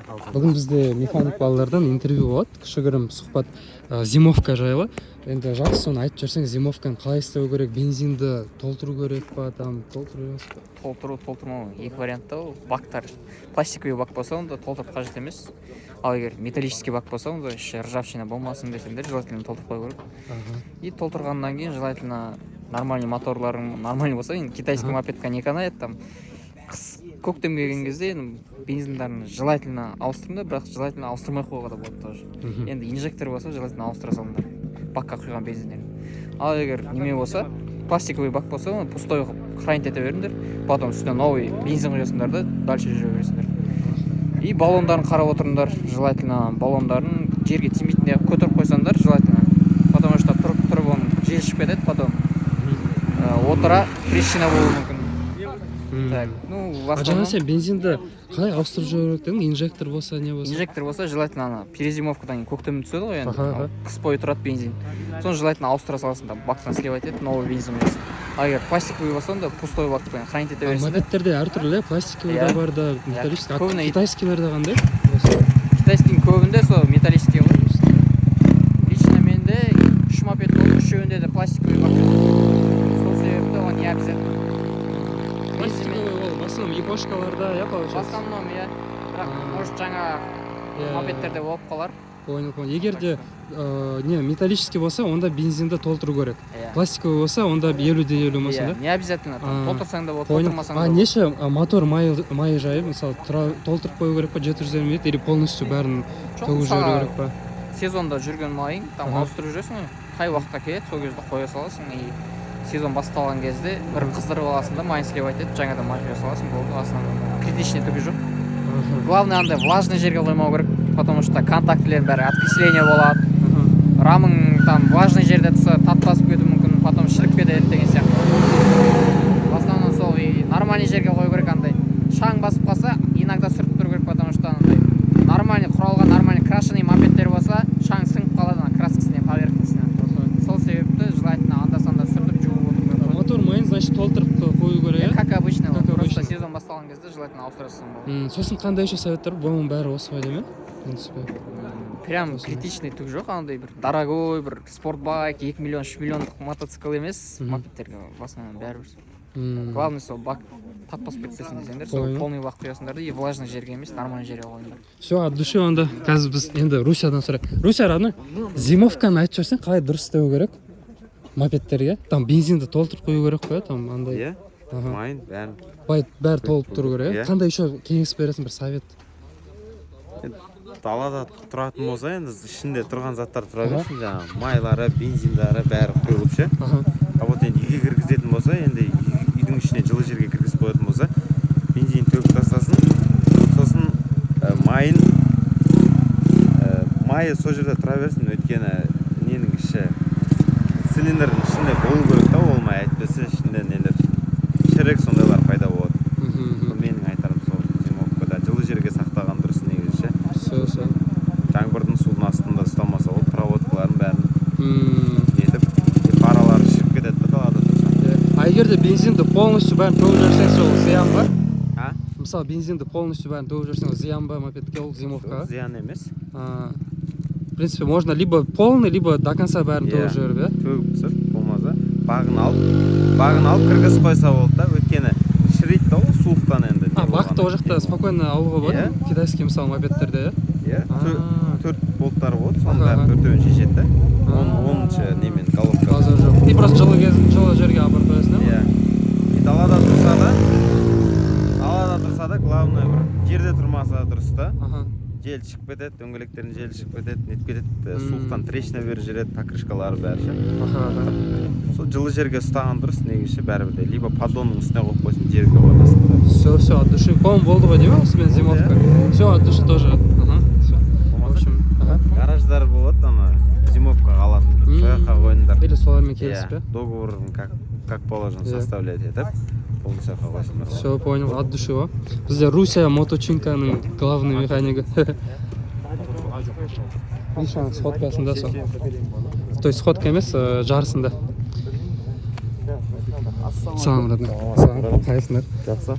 Бүгін бізде механик балалардан интервью болады, кішігірім сұхбат зимовка жайлы. Енді жақсы соны айтып жүрсең, зимовканы қалай істеу керек, бензинді толтыру керек па, там толтыру емес па? Толтырмау екі вариантта ол. Бактар пластиковый бак болса, онда толтырып қажет емес. Ал егер металлический бак болса, онда іші ржавчина болмасын десеңдер, желательно толтырып қою керек. И толтырғаннан кейін желательно нормальный моторларың нормальный болса, енді китайский мопедқа не канает, там көктем келген кезде бензиндарын желательно ауыстырыңдар, бірақ желательно ауыстырмай қоюға да болады тоже. Енді инжектор болса, желательно ауыстыра салыңдар бакқа құйған бензиндерін. Ал егер неме болса, пластиковый бак болса, оны пустой хранить ете беріңдер, потом үстіне новый бензин құясыңдар да дальше жүре бересіңдер. И баллондарын қарап отырыңдар, желательно баллондарын жерге тимейтіндей көтеріп қойсаңдар, желательно, потому что тұрып оның жел шығып кетеді, потом отыра трещина болуы мүмкін. Так, жаңа сен бензинді қалай ауыстырып жүру керек дедің? Инжектор болса, не болса? Инжектор болса, желательно перезимовкадан кейін көктем түседі ғой, енді қыс бойы тұрады бензин. Соны желательно ауыстыра саласың да, бактан сливать етіп, новый бензин құясың. А егер пластиковый болса, онда пустой бакпен хранить ете бересің. Мопедтерде әртүрлі, пластиковый да бар да, металлический. Китайскийлерде қандай? Китайскийдің көбінде сол металлический ғой. Лично менде 3 мопед болды, үшеуінде де пластиковый бак. Сол себепті оған не обязательно. В основном япошкаларда, получается? В основном, бірақ может жаңа мопедтерде болып қалар. Понял. Егер де металлический болса, онда бензинді толтыру керек. Пластиковый болса, онда 50-50 болса, да? Не обязательно, толтырсаң да болады, толтырмасаң да болады. Неше мотор майы жайы, мысалы, толтырып қою керек па, 750 метр, или полностью бәрін төгіп жіберу керек па? Сезонда жүрген майың, там ауыстырып жүресің ғой, қай уақытта келеді, сол кезде қоя саласың, и сезон басталған кезде бір қыздырып аласың да, майын сливать етіп, жаңадан май құя саласың, болды, основном критичный түгі жоқ. Главное, андай влажный жерге қоймау керек, потому что контактілердің бәрі откисление болады. Рамың там влажный жерде тұрса, тат басып кетуі мүмкін, потом шіріп кетеді деген сияқты. В основном сол нормальный жерге қою керек, андай шаң басып қалса, иногда сүріп тұру керек, потому что андай нормальный құралған, нормальный крашеный мопедтер болса, шаң сіңіп қалады краскасына, поверхностына. Сол себепті желательно анда-санда сүртіп жуып отыру керек. Мотор майын, значит, толтырып қою керек, как обычно, просто сезон басталған кезде желательно ауыстырасың болды. Сосын қандай еще советтер? Бұның бәрі осы ғой деме? Прям критичный түк жоқ, андай бір дорогой, бір спортбайк, 2 миллион, 3 миллиондық мотоцикл емес, мопедтерге в основном бәрібір. Главный сол бак тат басып кетсесің десеңдер, сол полный бак құясыңдар и влажный жерге емес, нормальный жерге қойыңдар. Все, от души онда. Қазір біз енді Русиядан сұрайық. Руся, родной, зимовканы айтып жүрсең, қалай дұрыс істеу керек мопедтерге? Там бензинді толтырып қою керек қой, там андай. Майын, бәрі толып тұру керек. Қандай еще кеңес бересің, бір совет? Далада тұратын болса, енді ішінде тұрған заттар тұра берсін, жаңағы майлары, бензиндары бәрі құйылып ше. А вот енді үйге кіргізетін болса, енді үйдің ішіне жылы жерге кіргізіп қоятын болса, бензин төгіп тастасын, сосын майы сол жерде тұра берсін, өйткені ненің іші цилиндрдің ішінде болу керек та, ол май әйтпесе ішінде нелер шірік сондайлар пайда болады. Менің айтарым сол зимовкада жылы жерге сақтаған дұрыс негізі ше. Жаңбырдың судың астында ұстамаса ол проводкаларын бәрін нетіп паралары шіріп кетеді далада тұрса. А егер де бензинді полностью бәрін төгіп жүрсең, сол зиян ба? Мысалы, бензинді полностью бәрін төгіп жүрсең, зиян ба мопедке, ол зимовкаға? Зиян емес. В принципе, можно либо полный, либо до конца бәрін төгіп жүріп, иә? Төгіп түсіп, болмаса, бағын алып кіргізіп қойса болды да, өйткені шірейді да ол суықтан енді. Бақты о жақта спокойно алуға болады, китайский мысалы мопедтерде, иә? 4 болттары болады, соның бәрі 4-өн шешеді да. 10-шы немен головка. И просто жылы жерге апарып қоясың, иә? И далада тұрса да, главное бір жерде тұрмаса дұрыс та. Жел шығып кетеді, дөңгелектердің жел шығып кетеді, нетіп кетеді, суықтан трещина беріп жүреді, покрышкалары бәрі ше. Сол жылы жерге ұстаған дұрыс негізі бәрібір де, либо поддонның үстіне қойып қойсын, жерге қоймасын. Все, от души. По-моему, болды ғой деймін, осымен зимовка. Все, от души тоже. В общем, гараждар болады, ана зимовкаға алатын, сояққа қойыңдар. Или солармен келіспе? Договорын как положено составлять етіп, полный сояққа қойсыңдар. Все, понял, от души ғой. Бізде Русия моточинканың главный механигі. Мишаның сходкасында сол. То есть сходка емес, жарысында. Салам, родной. Қайсыңдар? Жақсы.